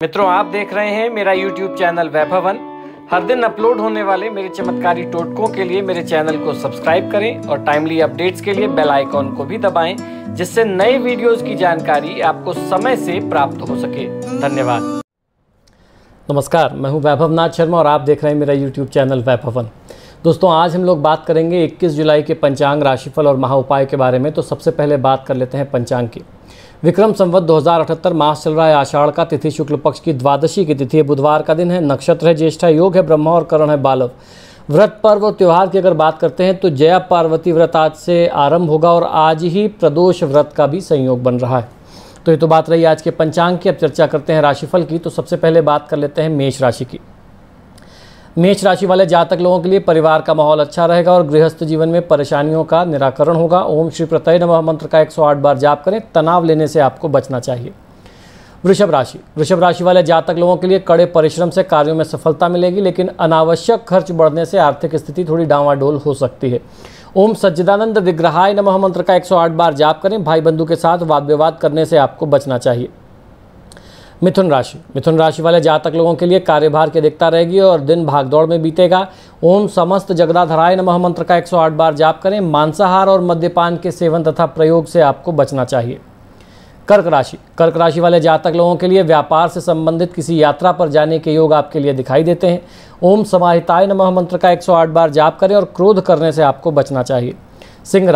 मित्रों, आप देख रहे हैं मेरा YouTube चैनल वैभवन। हर दिन अपलोड होने वाले मेरे चमत्कारी टोटकों के लिए मेरे चैनल को सब्सक्राइब करें और टाइमली अपडेट्स के लिए बेल आइकॉन को भी दबाएं, जिससे नए वीडियोस की जानकारी आपको समय से प्राप्त हो सके। धन्यवाद। नमस्कार, मैं हूं वैभवनाथ शर्मा और आप देख रहे हैं मेरा YouTube चैनल वैभवन। दोस्तों, आज हम लोग बात करेंगे 21 जुलाई के पंचांग, राशिफल और महा उपाय के बारे में। तो सबसे पहले बात कर लेते हैं पंचांग की। विक्रम संवत 2078 मास चल रहा है आषाढ़ का, तिथि शुक्ल पक्ष की द्वादशी की तिथि है, बुधवार का दिन है, नक्षत्र है ज्येष्ठा, योग है ब्रह्मा और करण है बालव। व्रत पर्व और त्यौहार की अगर बात करते हैं तो जया पार्वती व्रत आज से आरंभ होगा और आज ही प्रदोष व्रत का भी संयोग बन रहा है। तो ये तो बात रही आज के पंचांग की। अब चर्चा करते हैं राशिफल की। तो सबसे पहले बात कर लेते हैं मेष राशि की। मेष राशि वाले जातक लोगों के लिए परिवार का माहौल अच्छा रहेगा और गृहस्थ जीवन में परेशानियों का निराकरण होगा। ओम श्री प्रत्यय नमः मंत्र का 108 बार जाप करें। तनाव लेने से आपको बचना चाहिए। वृषभ राशि वाले जातक लोगों के लिए कड़े परिश्रम से कार्यों में सफलता मिलेगी, लेकिन अनावश्यक खर्च बढ़ने से आर्थिक स्थिति थोड़ी डांवाडोल हो सकती है। ओम सच्चिदानंद विग्रहाय नमः मंत्र का 108 बार जाप करें। भाई बंधु के साथ वाद विवाद करने से आपको बचना चाहिए। मिथुन राशि वाले जातक लोगों के लिए कार्यभार की अधिकता रहेगी और दिन भागदौड़ में बीतेगा। ओम समस्त जगदाधराय नमः मंत्र का 108 बार जाप करें। मांसाहार और मद्यपान के सेवन तथा प्रयोग से आपको बचना चाहिए। कर्क राशि वाले जातक लोगों के लिए व्यापार से संबंधित किसी यात्रा पर जाने के योग आपके लिए दिखाई देते हैं। ओम समाहिताय नमः मंत्र का 108 बार जाप करें और क्रोध करने से आपको बचना चाहिए। सिंह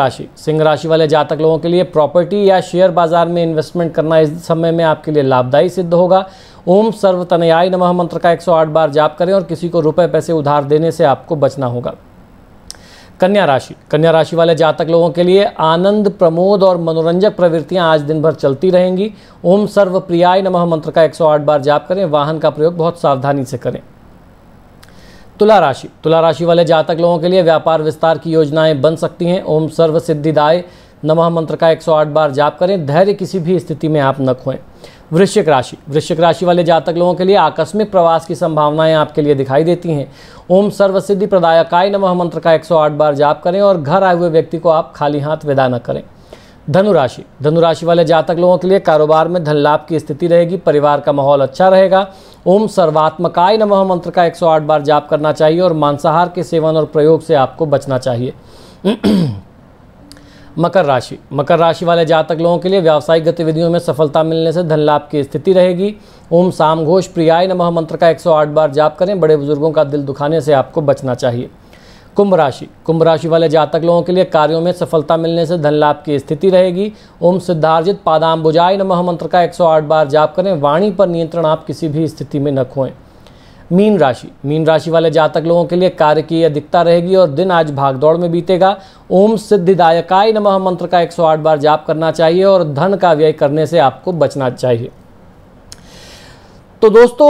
राशि वाले जातक लोगों के लिए प्रॉपर्टी या शेयर बाजार में इन्वेस्टमेंट करना इस समय में आपके लिए लाभदायी सिद्ध होगा। ओम सर्वतनयाय नमः मंत्र का 108 बार जाप करें और किसी को रुपए पैसे उधार देने से आपको बचना होगा। कन्या राशि वाले जातक लोगों के लिए आनंद, प्रमोद और मनोरंजक प्रवृत्तियां आज दिन भर चलती रहेंगी। ओम सर्वप्रियाय नमः मंत्र का 108 बार जाप करें। वाहन का प्रयोग बहुत सावधानी से करें। तुला राशि वाले जातक लोगों के लिए व्यापार विस्तार की योजनाएं बन सकती हैं। ओम सर्व सिद्धिदाय नमः मंत्र का 108 बार जाप करें। धैर्य किसी भी स्थिति में आप न खोएं। वृश्चिक राशि वाले जातक लोगों के लिए आकस्मिक प्रवास की संभावनाएं आपके लिए दिखाई देती हैं। ओम सर्व सिद्धि प्रदायकाय नमः मंत्र का 108 बार जाप करें और घर आए हुए व्यक्ति को आप खाली हाथ विदा न करें। धनु राशि वाले जातक लोगों के लिए कारोबार में धन लाभ की स्थिति रहेगी। परिवार का माहौल अच्छा रहेगा। ओम सर्वात्मकाय नमः मंत्र का 108 बार जाप करना चाहिए और मांसाहार के सेवन और प्रयोग से आपको बचना चाहिए। मकर राशि वाले जातक लोगों के लिए व्यावसायिक गतिविधियों में सफलता मिलने से धन लाभ की स्थिति रहेगी। ओम सामघोष प्रियाय नमः मंत्र का 108 बार जाप करें। बड़े बुजुर्गों का दिल दुखाने से आपको बचना चाहिए। कुंभ राशि वाले जातक लोगों के लिए कार्यों में सफलता मिलने से धन लाभ की स्थिति रहेगी। ओम सिद्धार्जित पादाम्बुजाय नमः मंत्र का 108 बार जाप करें। वाणी पर नियंत्रण आप किसी भी स्थिति में न खोएं। मीन राशि वाले जातक लोगों के लिए कार्य की अधिकता रहेगी और दिन आज भागदौड़ में बीतेगा। ओम सिद्धिदायकाय नमः मंत्र का 108 बार जाप करना चाहिए और धन का व्यय करने से आपको बचना चाहिए। तो दोस्तों,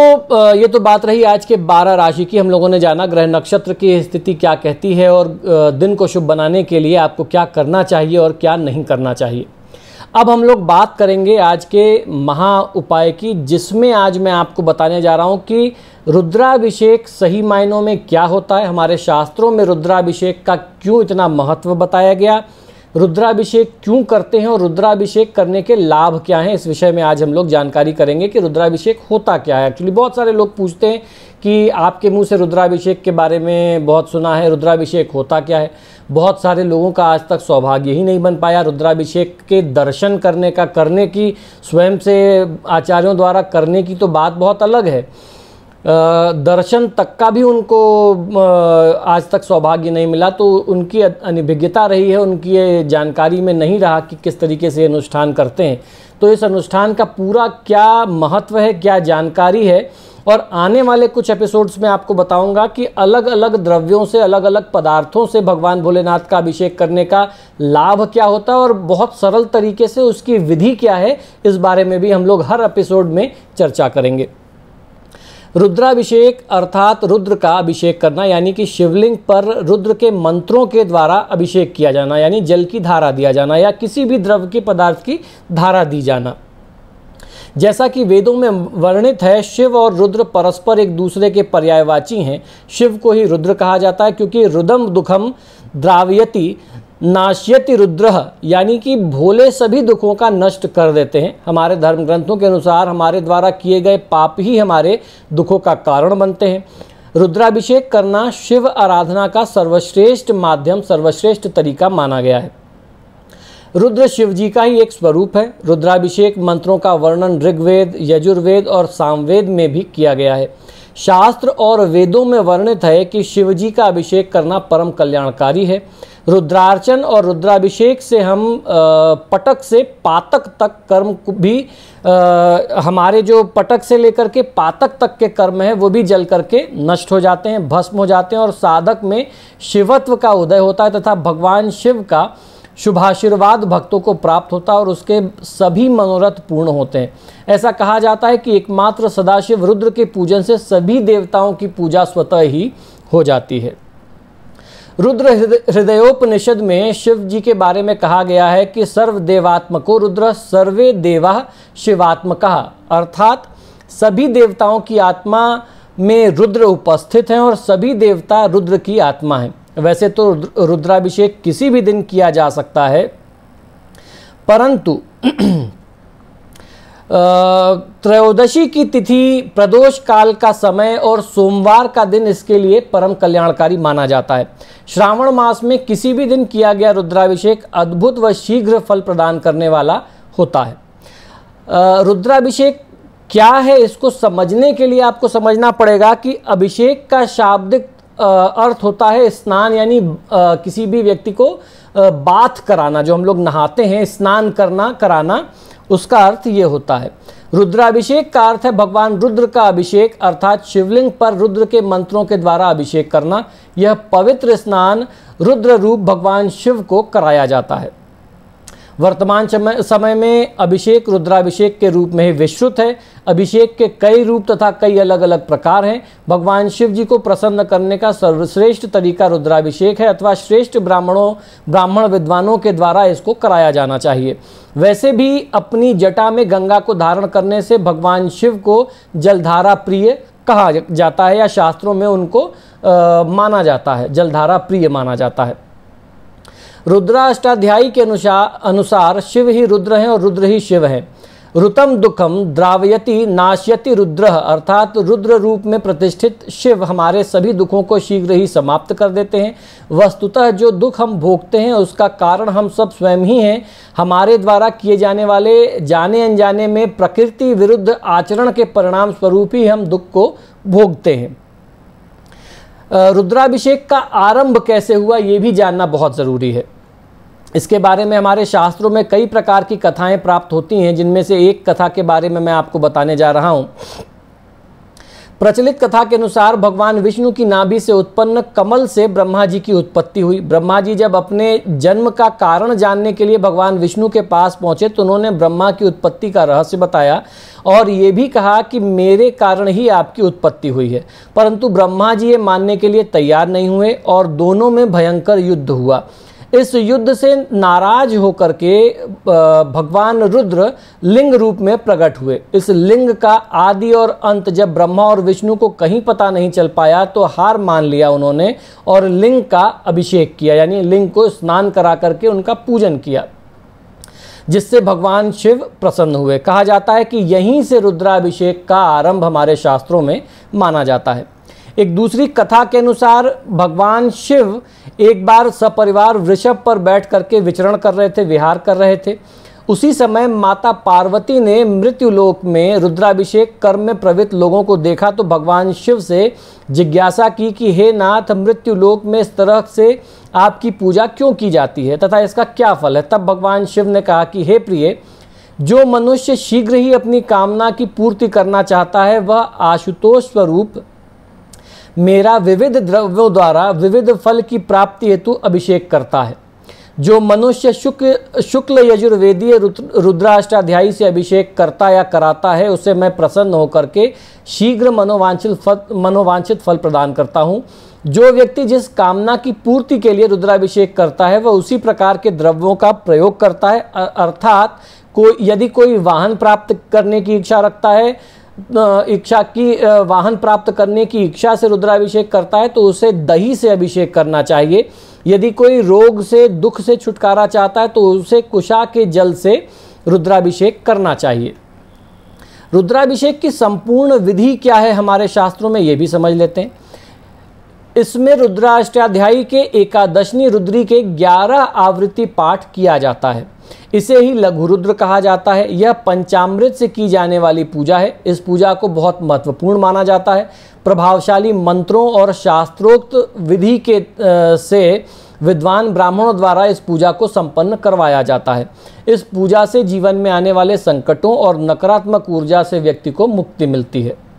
ये तो बात रही आज के 12 राशि की। हम लोगों ने जाना ग्रह नक्षत्र की स्थिति क्या कहती है और दिन को शुभ बनाने के लिए आपको क्या करना चाहिए और क्या नहीं करना चाहिए। अब हम लोग बात करेंगे आज के महा उपाय की, जिसमें आज मैं आपको बताने जा रहा हूं कि रुद्राभिषेक सही मायनों में क्या होता है। हमारे शास्त्रों में रुद्राभिषेक का क्यों इतना महत्व बताया गया, रुद्राभिषेक क्यों करते हैं और रुद्राभिषेक करने के लाभ क्या हैं, इस विषय में आज हम लोग जानकारी करेंगे कि रुद्राभिषेक होता क्या है। एक्चुअली बहुत सारे लोग पूछते हैं कि आपके मुंह से रुद्राभिषेक के बारे में बहुत सुना है, रुद्राभिषेक होता क्या है। बहुत सारे लोगों का आज तक सौभाग्य ही नहीं बन पाया रुद्राभिषेक के दर्शन करने की, स्वयं से आचार्यों द्वारा करने की तो बात बहुत अलग है। दर्शन तक का भी उनको आज तक सौभाग्य नहीं मिला, तो उनकी अनभिज्ञता रही है, उनकी ये जानकारी में नहीं रहा कि किस तरीके से अनुष्ठान करते हैं। तो इस अनुष्ठान का पूरा क्या महत्व है, क्या जानकारी है, और आने वाले कुछ एपिसोड्स में आपको बताऊंगा कि अलग अलग द्रव्यों से, अलग अलग पदार्थों से भगवान भोलेनाथ का अभिषेक करने का लाभ क्या होता है और बहुत सरल तरीके से उसकी विधि क्या है। इस बारे में भी हम लोग हर एपिसोड में चर्चा करेंगे। रुद्राभिषेक अर्थात रुद्र का अभिषेक करना, यानी कि शिवलिंग पर रुद्र के मंत्रों के द्वारा अभिषेक किया जाना, यानी जल की धारा दिया जाना या किसी भी द्रव्य के पदार्थ की धारा दी जाना। जैसा कि वेदों में वर्णित है, शिव और रुद्र परस्पर एक दूसरे के पर्यायवाची हैं। शिव को ही रुद्र कहा जाता है क्योंकि रुदम दुखम द्रावयति नाश्यति रुद्रः, यानी कि भोले सभी दुखों का नष्ट कर देते हैं। हमारे धर्म ग्रंथों के अनुसार हमारे द्वारा किए गए पाप ही हमारे दुखों का कारण बनते हैं। रुद्राभिषेक करना शिव आराधना का सर्वश्रेष्ठ माध्यम, सर्वश्रेष्ठ तरीका माना गया है। रुद्र शिव जी का ही एक स्वरूप है। रुद्राभिषेक मंत्रों का वर्णन ऋग्वेद, यजुर्वेद और सामवेद में भी किया गया है। शास्त्र और वेदों में वर्णित है कि शिव जी का अभिषेक करना परम कल्याणकारी है। रुद्रार्चन और रुद्राभिषेक से हम पटक से पातक तक कर्म भी, हमारे जो पटक से लेकर के पातक तक के कर्म हैं वो भी जल करके नष्ट हो जाते हैं, भस्म हो जाते हैं और साधक में शिवत्व का उदय होता है तथा भगवान शिव का शुभाशीर्वाद भक्तों को प्राप्त होता है और उसके सभी मनोरथ पूर्ण होते हैं। ऐसा कहा जाता है कि एकमात्र सदाशिव रुद्र के पूजन से सभी देवताओं की पूजा स्वतः ही हो जाती है। रुद्र हृदयोपनिषद में शिव जी के बारे में कहा गया है कि सर्वदेवात्मको रुद्र सर्वे देवा शिवात्मका, अर्थात सभी देवताओं की आत्मा में रुद्र उपस्थित हैं और सभी देवता रुद्र की आत्मा हैं। वैसे तो रुद्राभिषेक किसी भी दिन किया जा सकता है, परंतु त्रयोदशी की तिथि, प्रदोष काल का समय और सोमवार का दिन इसके लिए परम कल्याणकारी माना जाता है। श्रावण मास में किसी भी दिन किया गया रुद्राभिषेक अद्भुत व शीघ्र फल प्रदान करने वाला होता है। रुद्राभिषेक क्या है, इसको समझने के लिए आपको समझना पड़ेगा कि अभिषेक का शाब्दिक अर्थ होता है स्नान, यानी किसी भी व्यक्ति को बाथ कराना, जो हम लोग नहाते हैं, स्नान कराना, उसका अर्थ ये होता है। रुद्राभिषेक का अर्थ है भगवान रुद्र का अभिषेक, अर्थात शिवलिंग पर रुद्र के मंत्रों के द्वारा अभिषेक करना। यह पवित्र स्नान रुद्र रूप भगवान शिव को कराया जाता है। वर्तमान समय में अभिषेक रुद्राभिषेक के रूप में ही विस्तृत है। अभिषेक के कई रूप तथा कई अलग अलग प्रकार हैं। भगवान शिव जी को प्रसन्न करने का सर्वश्रेष्ठ तरीका रुद्राभिषेक है अथवा श्रेष्ठ ब्राह्मण विद्वानों के द्वारा इसको कराया जाना चाहिए। वैसे भी अपनी जटा में गंगा को धारण करने से भगवान शिव को जलधारा प्रिय कहा जाता है या शास्त्रों में उनको माना जाता है, जलधारा प्रिय माना जाता है। रुद्राष्टाध्यायी के अनुसार शिव ही रुद्र हैं और रुद्र ही शिव हैं। ऋतम दुखम द्रावयति नाश्यति रुद्र, अर्थात रुद्र रूप में प्रतिष्ठित शिव हमारे सभी दुखों को शीघ्र ही समाप्त कर देते हैं। वस्तुतः जो दुख हम भोगते हैं उसका कारण हम सब स्वयं ही हैं। हमारे द्वारा किए जाने वाले जाने अनजाने में प्रकृति विरुद्ध आचरण के परिणाम स्वरूप ही हम दुख को भोगते हैं। रुद्राभिषेक का आरंभ कैसे हुआ ये भी जानना बहुत ज़रूरी है। इसके बारे में हमारे शास्त्रों में कई प्रकार की कथाएं प्राप्त होती हैं, जिनमें से एक कथा के बारे में मैं आपको बताने जा रहा हूं। प्रचलित कथा के अनुसार भगवान विष्णु की नाभि से उत्पन्न कमल से ब्रह्मा जी की उत्पत्ति हुई। ब्रह्मा जी जब अपने जन्म का कारण जानने के लिए भगवान विष्णु के पास पहुंचे तो उन्होंने ब्रह्मा की उत्पत्ति का रहस्य बताया और ये भी कहा कि मेरे कारण ही आपकी उत्पत्ति हुई है। परंतु ब्रह्मा जी ये मानने के लिए तैयार नहीं हुए और दोनों में भयंकर युद्ध हुआ। इस युद्ध से नाराज होकर के भगवान रुद्र लिंग रूप में प्रकट हुए। इस लिंग का आदि और अंत जब ब्रह्मा और विष्णु को कहीं पता नहीं चल पाया तो हार मान लिया उन्होंने और लिंग का अभिषेक किया, यानी लिंग को स्नान करा करके उनका पूजन किया, जिससे भगवान शिव प्रसन्न हुए। कहा जाता है कि यहीं से रुद्राभिषेक का आरंभ हमारे शास्त्रों में माना जाता है। एक दूसरी कथा के अनुसार भगवान शिव एक बार सपरिवार वृषभ पर बैठ करके विचरण कर रहे थे, विहार कर रहे थे। उसी समय माता पार्वती ने मृत्युलोक में रुद्राभिषेक कर्म में प्रवृत्त लोगों को देखा तो भगवान शिव से जिज्ञासा की कि हे नाथ, मृत्युलोक में इस तरह से आपकी पूजा क्यों की जाती है तथा इसका क्या फल है। तब भगवान शिव ने कहा कि हे प्रिय, जो मनुष्य शीघ्र ही अपनी कामना की पूर्ति करना चाहता है वह आशुतोष स्वरूप मेरा विविध द्रव्यों द्वारा विविध फल की प्राप्ति हेतु अभिषेक करता है। जो मनुष्य शुक्ल यजुर्वेदीय रुद्राष्टाध्यायी से अभिषेक करता या कराता है उसे मैं प्रसन्न होकर के शीघ्र मनोवांछित फल प्रदान करता हूँ। जो व्यक्ति जिस कामना की पूर्ति के लिए रुद्राभिषेक करता है वह उसी प्रकार के द्रव्यों का प्रयोग करता है। अर्थात यदि कोई वाहन प्राप्त करने की इच्छा रखता है, इच्छा की वाहन प्राप्त करने की इच्छा से रुद्राभिषेक करता है तो उसे दही से अभिषेक करना चाहिए। यदि कोई रोग से, दुख से छुटकारा चाहता है तो उसे कुशा के जल से रुद्राभिषेक करना चाहिए। रुद्राभिषेक की संपूर्ण विधि क्या है हमारे शास्त्रों में, ये भी समझ लेते हैं। इसमें रुद्राष्टाध्यायी के एकादशनी रुद्री के 11 आवृत्ति पाठ किया जाता है। इसे ही लघु रुद्र कहा जाता है। यह पंचामृत से की जाने वाली पूजा है। इस पूजा को बहुत महत्वपूर्ण माना जाता है। प्रभावशाली मंत्रों और शास्त्रोक्त विधि के से विद्वान ब्राह्मणों द्वारा इस पूजा को संपन्न करवाया जाता है। इस पूजा से जीवन में आने वाले संकटों और नकारात्मक ऊर्जा से व्यक्ति को मुक्ति मिलती है।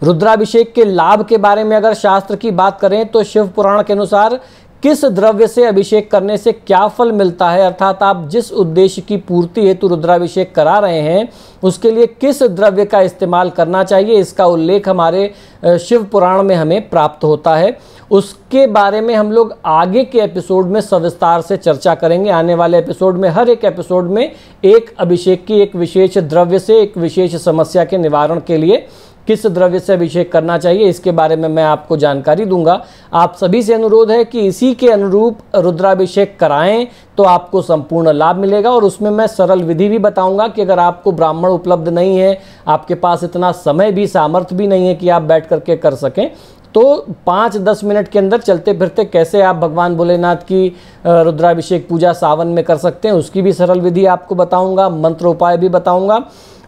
रुद्राभिषेक के लाभ के बारे में अगर शास्त्र की बात करें तो शिव पुराण के अनुसार किस द्रव्य से अभिषेक करने से क्या फल मिलता है, अर्थात आप जिस उद्देश्य की पूर्ति हेतु रुद्राभिषेक करा रहे हैं उसके लिए किस द्रव्य का इस्तेमाल करना चाहिए, इसका उल्लेख हमारे शिव पुराण में हमें प्राप्त होता है। उसके बारे में हम लोग आगे के एपिसोड में सविस्तार से चर्चा करेंगे। आने वाले एपिसोड में हर एक एपिसोड में एक अभिषेक की एक विशेष द्रव्य से, एक विशेष समस्या के निवारण के लिए किस द्रव्य से अभिषेक करना चाहिए, इसके बारे में मैं आपको जानकारी दूंगा। आप सभी से अनुरोध है कि इसी के अनुरूप रुद्राभिषेक कराएं तो आपको संपूर्ण लाभ मिलेगा। और उसमें मैं सरल विधि भी बताऊंगा कि अगर आपको ब्राह्मण उपलब्ध नहीं है, आपके पास इतना समय भी, सामर्थ्य भी नहीं है कि आप बैठ करके कर सकें, तो 5-10 मिनट के अंदर चलते फिरते कैसे आप भगवान भोलेनाथ की रुद्राभिषेक पूजा सावन में कर सकते हैं, उसकी भी सरल विधि आपको बताऊंगा, मंत्र उपाय भी बताऊंगा।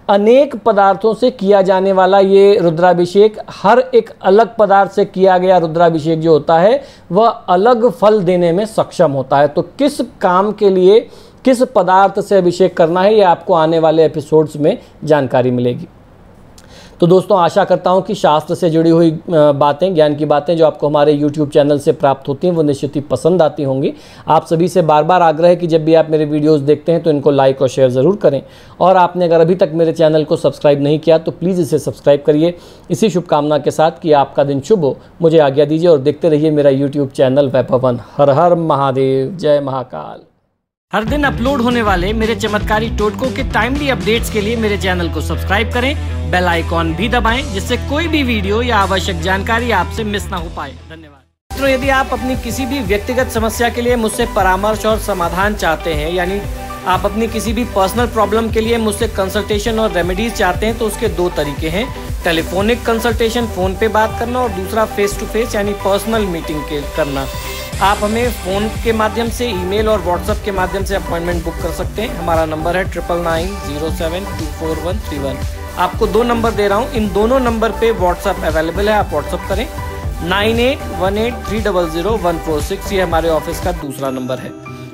अनेक पदार्थों से किया जाने वाला ये रुद्राभिषेक, हर एक अलग पदार्थ से किया गया रुद्राभिषेक जो होता है वह अलग फल देने में सक्षम होता है। तो किस काम के लिए किस पदार्थ से अभिषेक करना है, ये आपको आने वाले एपिसोड्स में जानकारी मिलेगी। तो दोस्तों, आशा करता हूँ कि शास्त्र से जुड़ी हुई बातें, ज्ञान की बातें जो आपको हमारे YouTube चैनल से प्राप्त होती हैं वो निश्चित ही पसंद आती होंगी। आप सभी से बार बार आग्रह है कि जब भी आप मेरे वीडियोस देखते हैं तो इनको लाइक और शेयर ज़रूर करें। और आपने अगर अभी तक मेरे चैनल को सब्सक्राइब नहीं किया तो प्लीज़ इसे सब्सक्राइब करिए। इसी शुभकामना के साथ कि आपका दिन शुभ हो, मुझे आज्ञा दीजिए और देखते रहिए मेरा YouTube चैनल वैभवन। हर हर महादेव, जय महाकाल। हर दिन अपलोड होने वाले मेरे चमत्कारी टोटकों के टाइमली अपडेट्स के लिए मेरे चैनल को सब्सक्राइब करें, बेल आइकॉन भी दबाएं, जिससे कोई भी वीडियो या आवश्यक जानकारी आपसे मिस ना हो पाए। धन्यवाद। तो यदि आप अपनी किसी भी व्यक्तिगत समस्या के लिए मुझसे परामर्श और समाधान चाहते हैं, यानी आप अपनी किसी भी पर्सनल प्रॉब्लम के लिए मुझसे कंसल्टेशन और रेमेडीज चाहते हैं, तो उसके 2 तरीके हैं। टेलीफोनिक कंसल्टेशन, फ़ोन पे बात करना, और दूसरा फेस टू फेस यानी पर्सनल मीटिंग करना। आप हमें फ़ोन के माध्यम से, ईमेल और व्हाट्सएप के माध्यम से अपॉइंटमेंट बुक कर सकते हैं। हमारा नंबर है 9990724131। आपको 2 नंबर दे रहा हूँ, इन दोनों नंबर पे व्हाट्सएप अवेलेबल है, आप व्हाट्सएप करें। 9818300146 ये हमारे ऑफिस का दूसरा नंबर है।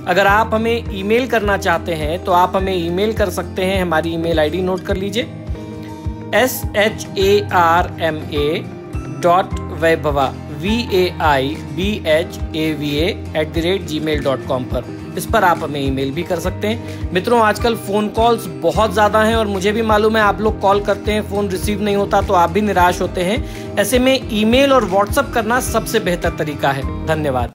अगर आप हमें ईमेल करना चाहते हैं तो आप हमें ईमेल कर सकते हैं। हमारी ईमेल आईडी नोट कर लीजिए, sharma.vaibhava vaibhava@gmail.com पर। इस पर आप हमें ईमेल भी कर सकते हैं। मित्रों, आजकल फ़ोन कॉल्स बहुत ज़्यादा हैं और मुझे भी मालूम है आप लोग कॉल करते हैं, फ़ोन रिसीव नहीं होता तो आप भी निराश होते हैं। ऐसे में ईमेल और व्हाट्सएप करना सबसे बेहतर तरीका है। धन्यवाद।